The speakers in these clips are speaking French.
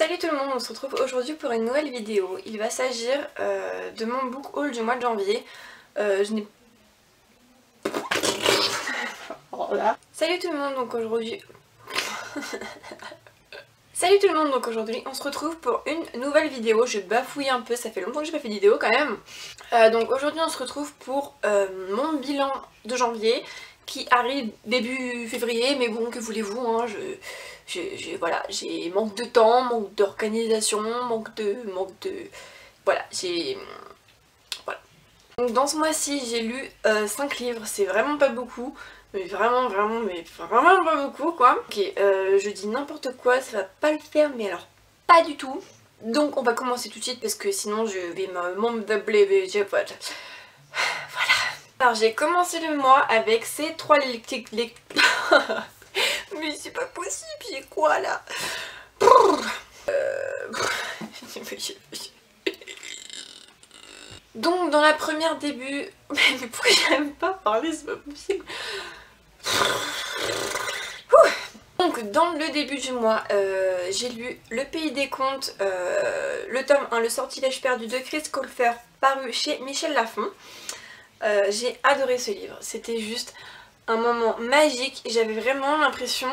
Salut tout le monde, on se retrouve aujourd'hui pour une nouvelle vidéo. Il va s'agir de mon book haul du mois de janvier. Je n'ai... Salut tout le monde, donc aujourd'hui... Salut tout le monde, donc aujourd'hui on se retrouve pour une nouvelle vidéo. Je bafouille un peu, ça fait longtemps que j'ai pas fait de vidéo quand même. Donc aujourd'hui on se retrouve pour mon bilan de janvier qui arrive début février, mais bon, que voulez-vous, hein, voilà, j'ai manque de temps, manque d'organisation, manque de... Voilà, voilà. Donc dans ce mois-ci j'ai lu 5 livres, c'est vraiment pas beaucoup. Mais vraiment pas beaucoup quoi. Ok, je dis n'importe quoi, ça va pas le faire, mais alors pas du tout. Donc on va commencer tout de suite parce que sinon je vais m'emmeubler. Voilà. Alors j'ai commencé le mois avec ces 3 lectures. Mais c'est pas possible, j'ai quoi là? Donc dans la première début... Mais pourquoi j'aime pas parler, c'est pas possible. Donc dans le début du mois, j'ai lu Le Pays des Contes, le tome 1, Le Sortilège perdu de Chris Colfer, paru chez Michel Lafon. J'ai adoré ce livre, c'était juste un moment magique, j'avais vraiment l'impression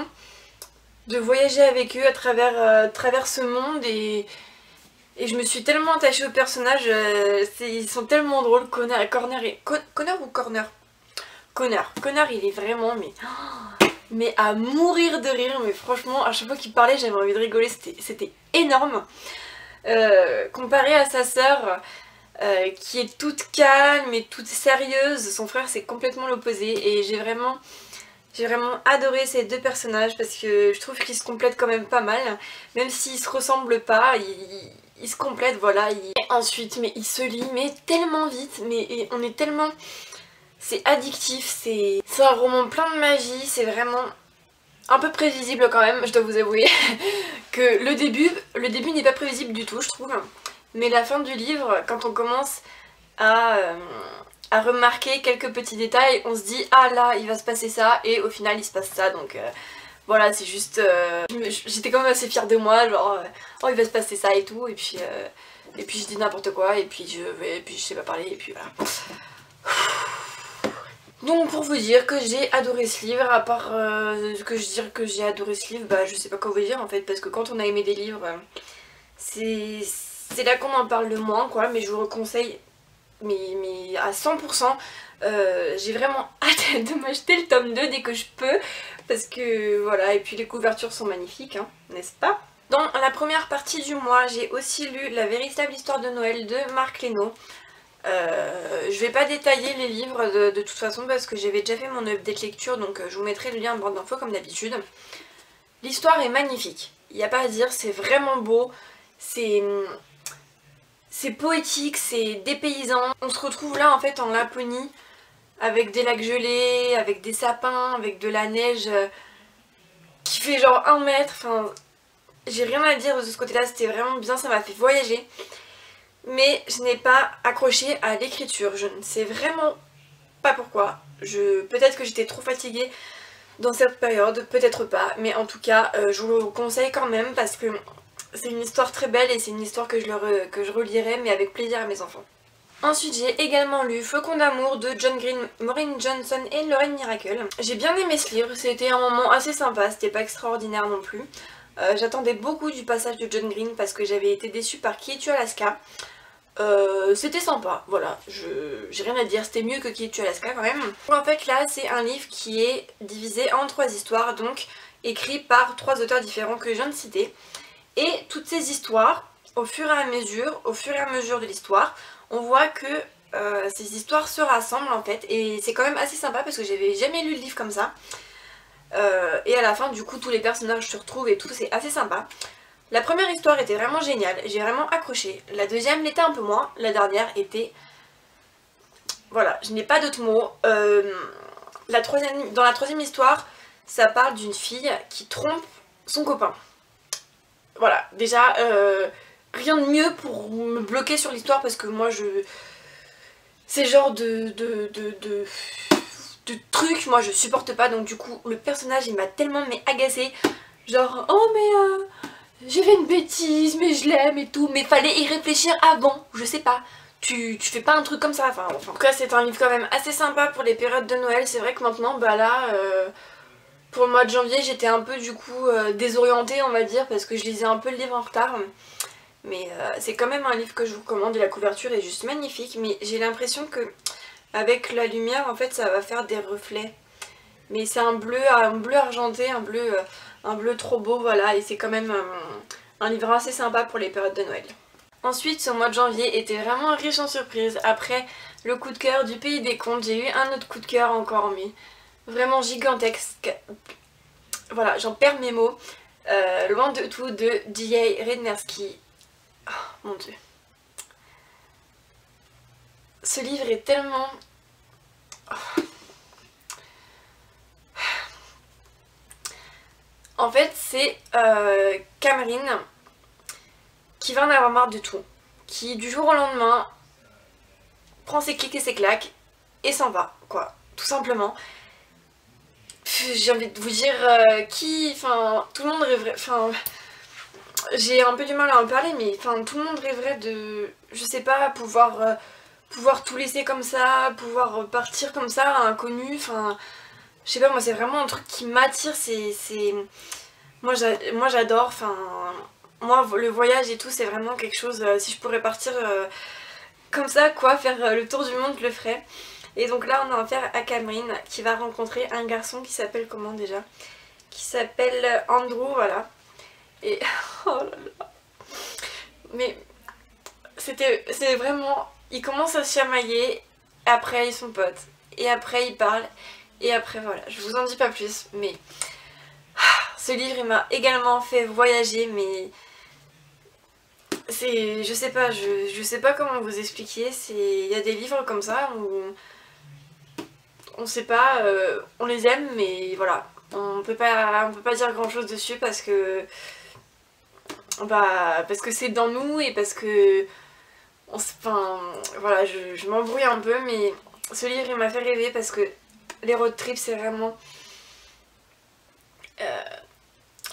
de voyager avec eux à travers ce monde et je me suis tellement attachée aux personnages, ils sont tellement drôles. Connor il est vraiment mais à mourir de rire, mais franchement à chaque fois qu'il parlait j'avais envie de rigoler, c'était énorme. Comparé à sa sœur qui est toute calme et toute sérieuse, son frère c'est complètement l'opposé et j'ai vraiment adoré ces deux personnages parce que je trouve qu'ils se complètent quand même pas mal, même s'ils se ressemblent pas, ils se complètent, voilà. Ensuite, mais ils se lient mais tellement vite, mais on est tellement... C'est addictif, c'est un roman plein de magie, c'est vraiment un peu prévisible quand même, je dois vous avouer, que le début n'est pas prévisible du tout, je trouve. Mais la fin du livre, quand on commence à remarquer quelques petits détails, on se dit ah là il va se passer ça et au final il se passe ça, donc voilà, c'est juste... j'étais quand même assez fière de moi, genre oh il va se passer ça et tout, et puis je dis n'importe quoi et puis je sais pas parler et puis voilà. Donc pour vous dire que j'ai adoré ce livre, à part dire que j'ai adoré ce livre, bah je sais pas quoi vous dire en fait, parce que quand on a aimé des livres, c'est là qu'on en parle le moins quoi, mais je vous le conseille mais à 100%. J'ai vraiment hâte de m'acheter le tome 2 dès que je peux, parce que voilà, et puis les couvertures sont magnifiques, hein, n'est-ce pas? Dans la première partie du mois, j'ai aussi lu La véritable histoire de Noël de Marc Leno. Je vais pas détailler les livres de toute façon parce que j'avais déjà fait mon update lecture, donc je vous mettrai le lien en barre d'infos comme d'habitude. L'histoire est magnifique, il n'y a pas à dire, c'est vraiment beau, c'est poétique, c'est dépaysant. On se retrouve là en fait en Laponie avec des lacs gelés, avec des sapins, avec de la neige qui fait genre 1 mètre, enfin j'ai rien à dire de ce côté là, c'était vraiment bien, ça m'a fait voyager. Mais je n'ai pas accroché à l'écriture, je ne sais vraiment pas pourquoi. Peut-être que j'étais trop fatiguée dans cette période, peut-être pas, mais en tout cas je vous le conseille quand même parce que c'est une histoire très belle et c'est une histoire que je relirai mais avec plaisir à mes enfants. Ensuite j'ai également lu Flocon d'amour de John Green, Maureen Johnson et Lorraine Miracle. J'ai bien aimé ce livre, c'était un moment assez sympa, c'était pas extraordinaire non plus. J'attendais beaucoup du passage de John Green parce que j'avais été déçue par Qui es-tu Alaska. C'était sympa, voilà, j'ai rien à dire, c'était mieux que Qui es-tu Alaska quand même. En fait là c'est un livre qui est divisé en 3 histoires, donc écrit par 3 auteurs différents que je viens de citer. Et toutes ces histoires, au fur et à mesure de l'histoire, on voit que ces histoires se rassemblent en fait. Et c'est quand même assez sympa parce que j'avais jamais lu le livre comme ça. Et à la fin du coup tous les personnages se retrouvent et tout, c'est assez sympa. La première histoire était vraiment géniale, j'ai vraiment accroché. La deuxième l'était un peu moins, la dernière était... Voilà, je n'ai pas d'autres mots. Dans la troisième histoire, ça parle d'une fille qui trompe son copain. Voilà, déjà, rien de mieux pour me bloquer sur l'histoire parce que moi, ces genres de trucs, moi je supporte pas, donc du coup, le personnage il m'a tellement agacée. Genre, oh mais j'ai fait une bêtise mais je l'aime et tout, mais fallait y réfléchir avant, je sais pas. Tu fais pas un truc comme ça, enfin. En tout cas c'est un livre quand même assez sympa pour les périodes de Noël. C'est vrai que maintenant bah là pour le mois de janvier j'étais un peu du coup désorientée on va dire, parce que je lisais un peu le livre en retard. Mais c'est quand même un livre que je vous recommande et la couverture est juste magnifique. Mais j'ai l'impression que avec la lumière en fait ça va faire des reflets. Mais c'est un bleu argenté, un bleu trop beau, voilà. Et c'est quand même un livre assez sympa pour les périodes de Noël. Ensuite, ce mois de janvier était vraiment riche en surprises. Après le coup de cœur du Pays des Contes, j'ai eu un autre coup de cœur encore, mais vraiment gigantesque. Voilà, j'en perds mes mots. Loin de tout de D.A. Rednersky. Oh mon dieu. Ce livre est tellement... Oh. En fait, c'est Cameron qui va en avoir marre de tout. Qui du jour au lendemain prend ses clics et ses claques et s'en va, quoi. Tout simplement. J'ai envie de vous dire enfin, tout le monde rêverait... Enfin, j'ai un peu du mal à en parler, mais enfin, tout le monde rêverait de... Je sais pas, pouvoir tout laisser comme ça, pouvoir partir comme ça à inconnu, enfin... Je sais pas, moi c'est vraiment un truc qui m'attire, moi j'adore, enfin... Moi le voyage et tout c'est vraiment quelque chose, si je pourrais partir comme ça quoi, faire le tour du monde je le ferais. Et donc là on a affaire à Cameron qui va rencontrer un garçon qui s'appelle comment déjà? Qui s'appelle Andrew, voilà. Et oh là là. Mais c'est vraiment... Ils commencent à se chamailler, après ils sont potes, et après ils parlent, et après voilà, je vous en dis pas plus, mais ce livre il m'a également fait voyager, mais c'est... je sais pas, je sais pas comment vous expliquer, il y a des livres comme ça où on sait pas, on les aime, mais voilà, on peut pas dire grand chose dessus parce que c'est dans nous et parce que enfin voilà, je m'embrouille un peu, mais ce livre il m'a fait rêver parce que les road trips c'est vraiment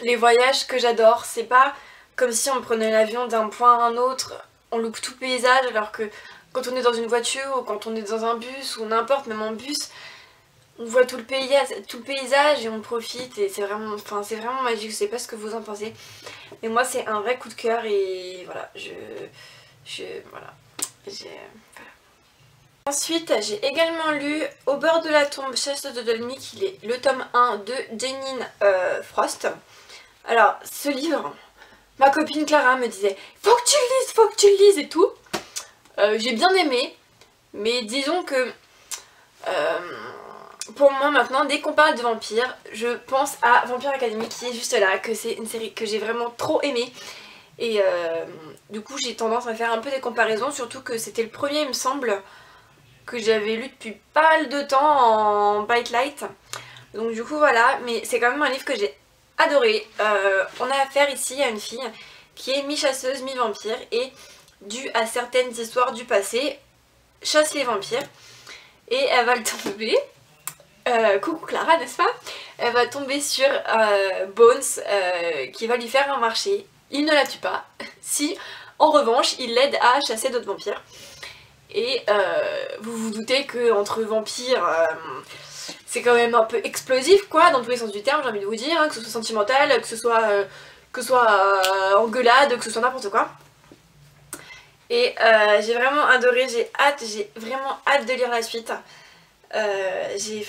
les voyages que j'adore. C'est pas comme si on prenait l'avion d'un point à un autre, on loupe tout le paysage, alors que quand on est dans une voiture ou quand on est dans un bus ou n'importe, même en bus, on voit tout le paysage et on profite et c'est vraiment magique. Je sais pas ce que vous en pensez, mais moi c'est un vrai coup de cœur et voilà, voilà. Ensuite, j'ai également lu Au bord de la tombe, chasse de Dolmy, qui est le tome 1 de Janine Frost. Alors, ce livre, ma copine Clara me disait « Faut que tu le lises et tout ». J'ai bien aimé, mais disons que pour moi maintenant, dès qu'on parle de vampires, je pense à Vampire Academy qui est juste là, que c'est une série que j'ai vraiment trop aimée. Et du coup j'ai tendance à faire un peu des comparaisons, surtout que c'était le premier il me semble que j'avais lu depuis pas mal de temps en Bite Light. Donc du coup voilà, mais c'est quand même un livre que j'ai adoré. On a affaire ici à une fille qui est mi-chasseuse, mi-vampire et due à certaines histoires du passé, chasse les vampires. Et elle va le tomber, coucou Clara n'est-ce pas? Elle va tomber sur Bones qui va lui faire un marché. Il ne la tue pas, si en revanche il l'aide à chasser d'autres vampires. Et vous vous doutez que entre vampires, c'est quand même un peu explosif quoi, dans tous les sens du terme, j'ai envie de vous dire, hein, que ce soit sentimental, que ce soit engueulade, que ce soit n'importe quoi. Et j'ai vraiment adoré, j'ai vraiment hâte de lire la suite. J'ai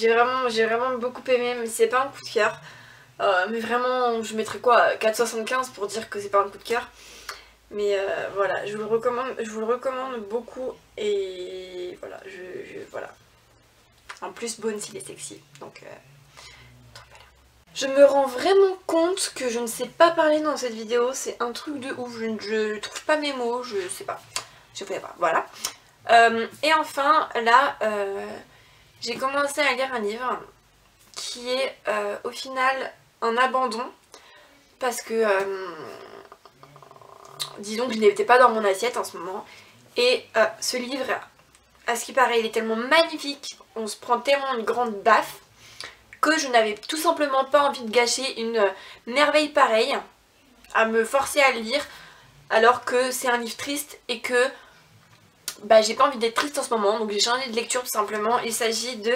vraiment beaucoup aimé, mais c'est pas un coup de cœur. Mais vraiment, je mettrais quoi, 4,75 pour dire que c'est pas un coup de cœur. Mais voilà, je vous le recommande beaucoup et voilà, voilà. En plus, Bones il est sexy, donc trop belle. Je me rends vraiment compte que je ne sais pas parler dans cette vidéo, c'est un truc de ouf, je trouve pas mes mots, je sais pas, je sais pas, voilà. Et enfin, là, j'ai commencé à lire un livre qui est au final un abandon parce que disons que je n'étais pas dans mon assiette en ce moment et ce livre, à ce qui paraît, il est tellement magnifique, on se prend tellement une grande baffe que je n'avais tout simplement pas envie de gâcher une merveille pareille à me forcer à le lire alors que c'est un livre triste et que bah, j'ai pas envie d'être triste en ce moment, donc j'ai changé de lecture tout simplement. Il s'agit de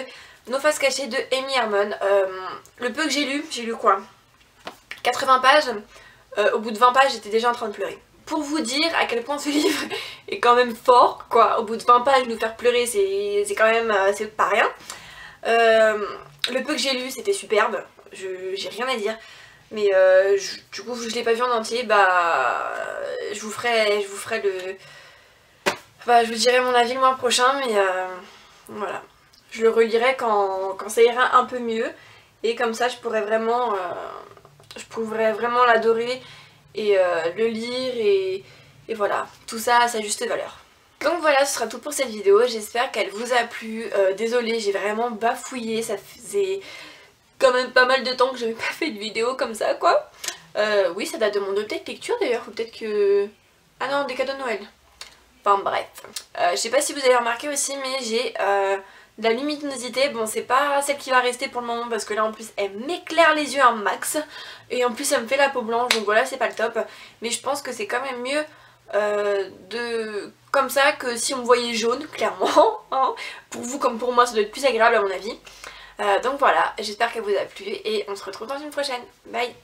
Nos faces cachées de Amy Herman. Le peu que j'ai lu quoi, 80 pages. Au bout de 20 pages j'étais déjà en train de pleurer. Pour vous dire à quel point ce livre est quand même fort quoi, au bout de 20 pages nous faire pleurer c'est quand même c'est pas rien. Le peu que j'ai lu c'était superbe, j'ai rien à dire. Mais du coup je l'ai pas vu en entier, bah je vous ferai le... Bah, je vous dirai mon avis le mois prochain, mais voilà. Je le relirai quand ça ira un peu mieux. Et comme ça, je pourrais vraiment l'adorer et le lire et voilà. Tout ça à sa juste valeur. Donc voilà, ce sera tout pour cette vidéo. J'espère qu'elle vous a plu. Désolée, j'ai vraiment bafouillé. Ça faisait quand même pas mal de temps que je n'avais pas fait de vidéo comme ça, quoi. Oui, ça date de mon update lecture d'ailleurs. Faut peut-être que... Ah non, des cadeaux de Noël. Enfin bref, je sais pas si vous avez remarqué aussi mais j'ai de la luminosité. Bon c'est pas celle qui va rester pour le moment parce que là en plus elle m'éclaire les yeux un max. Et en plus elle me fait la peau blanche donc voilà c'est pas le top. Mais je pense que c'est quand même mieux comme ça que si on me voyait jaune clairement. Hein. Pour vous comme pour moi ça doit être plus agréable à mon avis. Donc voilà, j'espère qu'elle vous a plu et on se retrouve dans une prochaine. Bye.